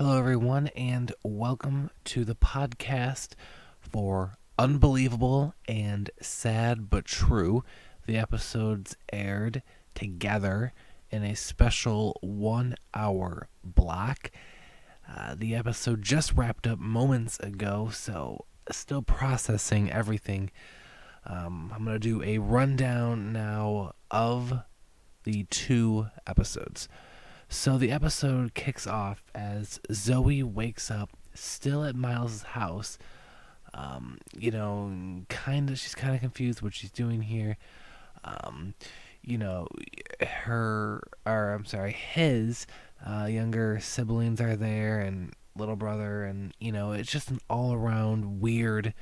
Hello, everyone, and welcome to the podcast for Unbelievable and Sad But True. The episodes aired together in a special 1 hour block. The episode just wrapped up moments ago, so still processing everything. I'm going to do a rundown now of the two episodes. So the episode kicks off as Zoe wakes up still at Miles' house. She's kind of confused what she's doing here. Um, his younger siblings are there and little brother, and it's just an all-around weird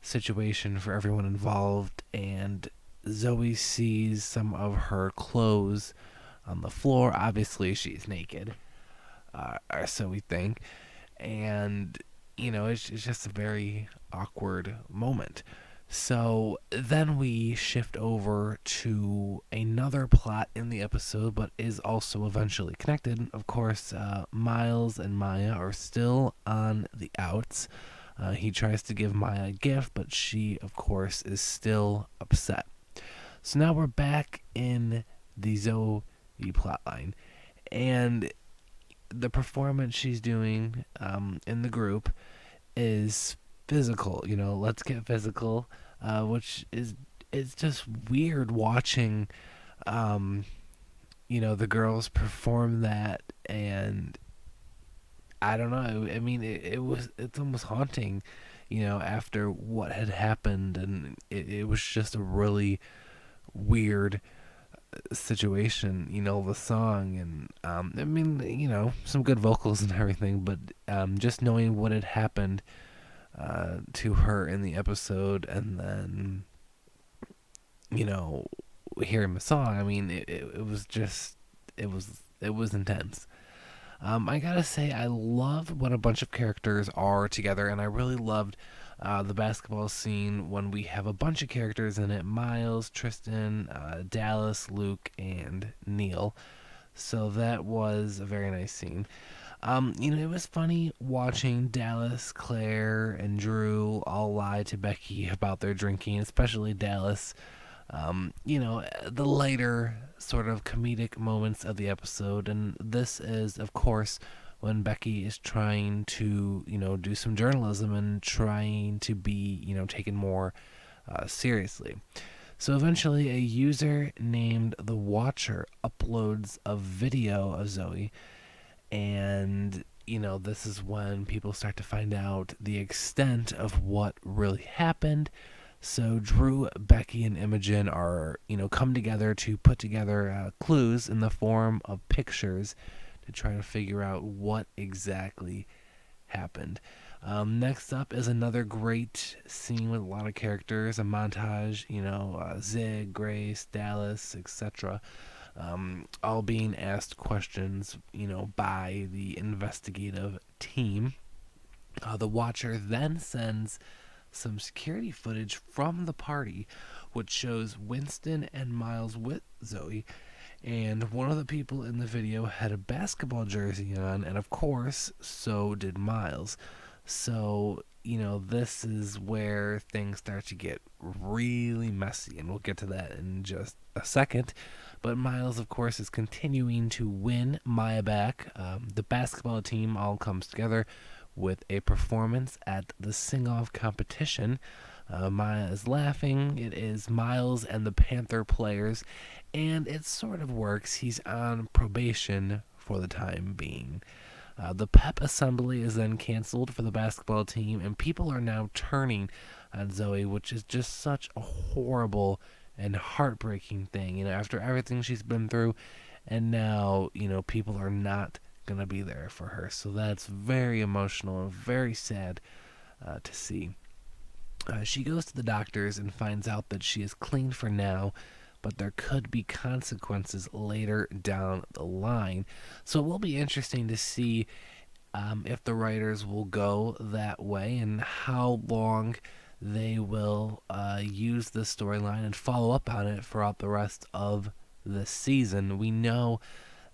situation for everyone involved. And Zoe sees some of her clothes on the floor. Obviously, she's naked, or so we think. And, it's just a very awkward moment. So then we shift over to another plot in the episode, but is also eventually connected. Of course, Miles and Maya are still on the outs. He tries to give Maya a gift, but she, of course, is still upset. So now we're back in the Zoe plotline, and the performance she's doing in the group is physical. Let's get physical, which is it's just weird watching, the girls perform that, and I don't know. I mean, it's almost haunting, after what had happened, and it was just a really weird situation, the song, and some good vocals and everything, but just knowing what had happened to her in the episode, and then hearing the song, I mean, it was just it was intense. I gotta say, I love when a bunch of characters are together, and I really loved the basketball scene when we have a bunch of characters in it: Miles, Tristan, Dallas, Luke, and Neil. So that was a very nice scene. It was funny watching Dallas, Claire, and Drew all lie to Becky about their drinking, especially Dallas. The lighter sort of comedic moments of the episode. And this is, of course, when Becky is trying to, do some journalism and trying to be, taken more seriously. So eventually, a user named The Watcher uploads a video of Zoe, and this is when people start to find out the extent of what really happened. So Drew, Becky, and Imogen are, come together to put together clues in the form of pictures to try to figure out what exactly happened. Next up is another great scene with a lot of characters, a montage, Zig, Grace, Dallas, etc., all being asked questions, by the investigative team. The Watcher then sends some security footage from the party, which shows Winston and Miles with Zoe, and one of the people in the video had a basketball jersey on, and of course, so did Miles. So, this is where things start to get really messy, and we'll get to that in just a second. But Miles, of course, is continuing to win Maya back. The basketball team all comes together with a performance at the sing-off competition. Maya is laughing. It is Miles and the Panther players, and it sort of works. He's on probation for the time being. The pep assembly is then canceled for the basketball team, and people are now turning on Zoe, which is just such a horrible and heartbreaking thing, after everything she's been through, and now, people are not going to be there for her. So that's very emotional and very sad to see. She goes to the doctors and finds out that she is clean for now, but there could be consequences later down the line. So it will be interesting to see if the writers will go that way and how long they will use the storyline and follow up on it throughout the rest of the season. We know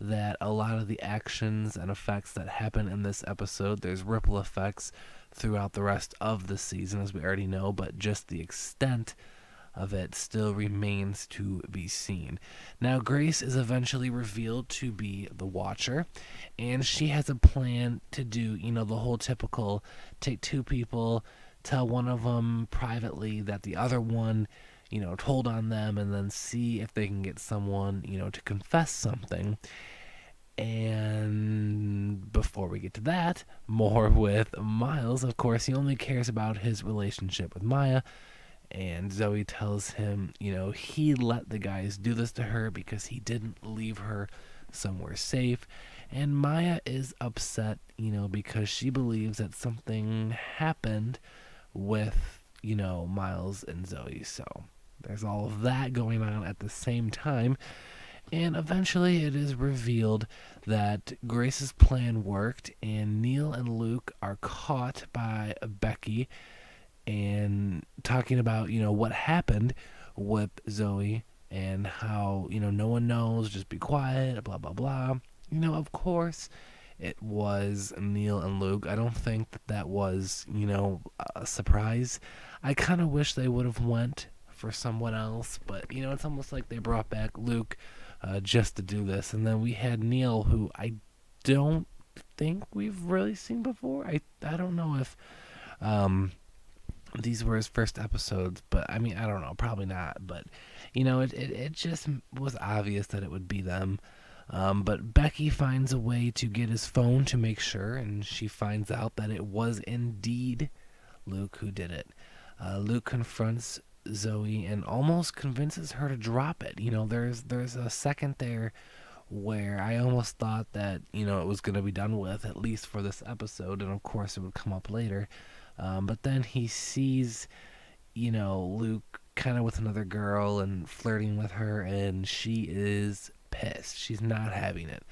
that a lot of the actions and effects that happen in this episode, there's ripple effects throughout the rest of the season, as we already know, but just the extent of it still remains to be seen. Now, Grace is eventually revealed to be the Watcher, and she has a plan to do, the whole typical take two people, tell one of them privately that the other one, told on them, and then see if they can get someone, to confess something. And before we get to that, more with Miles. Of course, he only cares about his relationship with Maya, and Zoe tells him, he let the guys do this to her because he didn't leave her somewhere safe. And Maya is upset, because she believes that something happened with, Miles and Zoe. So there's all of that going on at the same time. And eventually it is revealed that Grace's plan worked, and Neil and Luke are caught by Becky and talking about, what happened with Zoe and how, no one knows, just be quiet, blah, blah, blah. Of course, it was Neil and Luke. I don't think that was, a surprise. I kind of wish they would have went for someone else, but, it's almost like they brought back Luke just to do this. And then we had Neil, who I don't think we've really seen before. I don't know if these were his first episodes, but I mean, I don't know, probably not. But it just was obvious that it would be them. But Becky finds a way to get his phone to make sure, and she finds out that it was indeed Luke who did it. Luke confronts Zoe and almost convinces her to drop it. There's a second there where I almost thought that, it was going to be done with, at least for this episode, and of course it would come up later. But then he sees, Luke kind of with another girl and flirting with her, and she is pissed. She's not having it.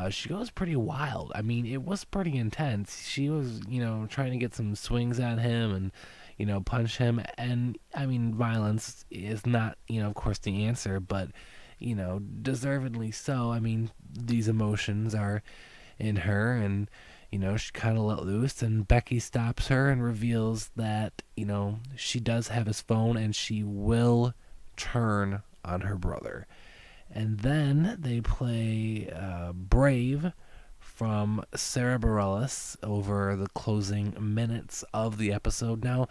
She goes pretty wild. I mean, it was pretty intense. She was, trying to get some swings at him and, punch him. And, I mean, violence is not, of course, the answer, but, deservedly so. I mean, these emotions are in her, and, she kind of let loose, and Becky stops her and reveals that, she does have his phone and she will turn on her brother. And then they play Brave from Sarah Bareilles over the closing minutes of the episode. Now,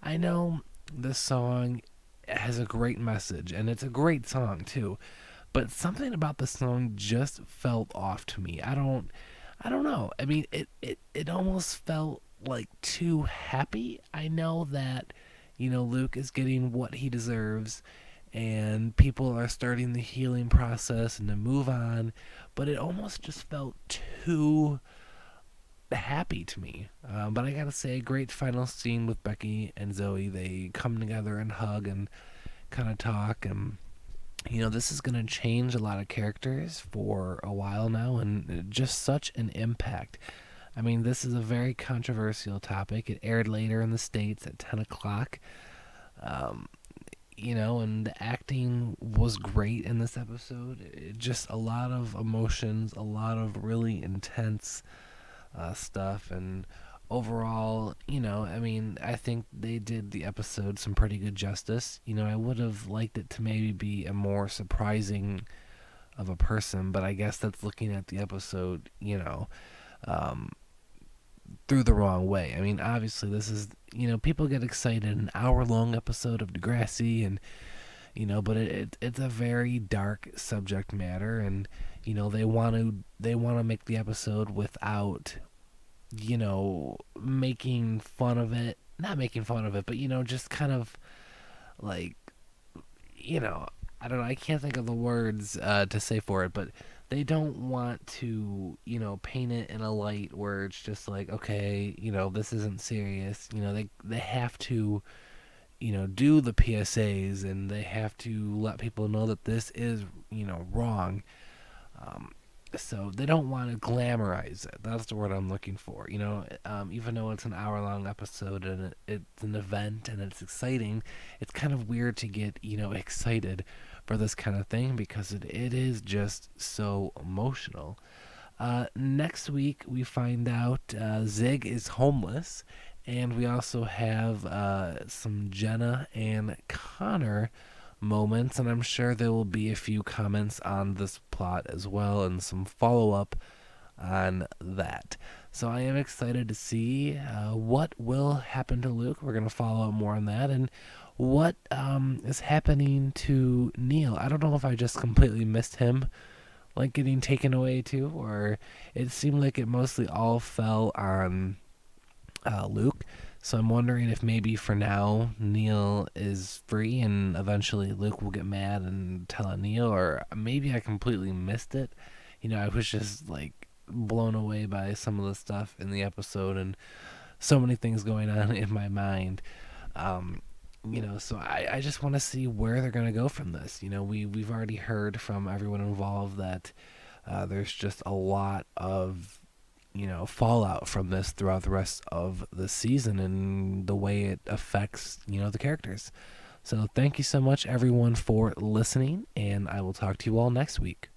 I know this song has a great message, and it's a great song too, but something about the song just felt off to me. I don't know. I mean, it almost felt like too happy. I know that, Luke is getting what he deserves, and people are starting the healing process and to move on, but it almost just felt too happy to me. But I gotta say, a great final scene with Becky and Zoe. They come together and hug and kind of talk, and this is going to change a lot of characters for a while now, and just such an impact. I mean, this is a very controversial topic. It aired later in the States at 10 o'clock. And the acting was great in this episode. Just a lot of emotions, a lot of really intense stuff, and overall, I think they did the episode some pretty good justice. I would have liked it to maybe be a more surprising of a person, but I guess that's looking at the episode, through the wrong way. I mean, obviously, this is, people get excited an hour-long episode of Degrassi, and, but it's a very dark subject matter, and, they want to make the episode without, making fun of it. Not making fun of it, but, just kind of, like, I don't know, I can't think of the words to say for it, but they don't want to, paint it in a light where it's just like, okay, this isn't serious. They have to, do the PSAs, and they have to let people know that this is, wrong. So they don't want to glamorize it. That's the word I'm looking for. Even though it's an hour-long episode and it's an event and it's exciting, it's kind of weird to get, excited for this kind of thing because it is just so emotional. Next week, we find out Zig is homeless, and we also have some Jenna and Connor moments, and I'm sure there will be a few comments on this plot as well, and some follow up on that. So I am excited to see what will happen to Luke. We're going to follow up more on that, and what is happening to Neil. I don't know if I just completely missed him, like getting taken away too, or it seemed like it mostly all fell on Luke. So I'm wondering if maybe for now Neil is free and eventually Luke will get mad and tell on Neil, or maybe I completely missed it. I was just like blown away by some of the stuff in the episode and so many things going on in my mind. Um, so I just want to see where they're going to go from this. We've already heard from everyone involved that there's just a lot of fallout from this throughout the rest of the season and the way it affects the characters. So thank you so much everyone for listening, and I will talk to you all next week.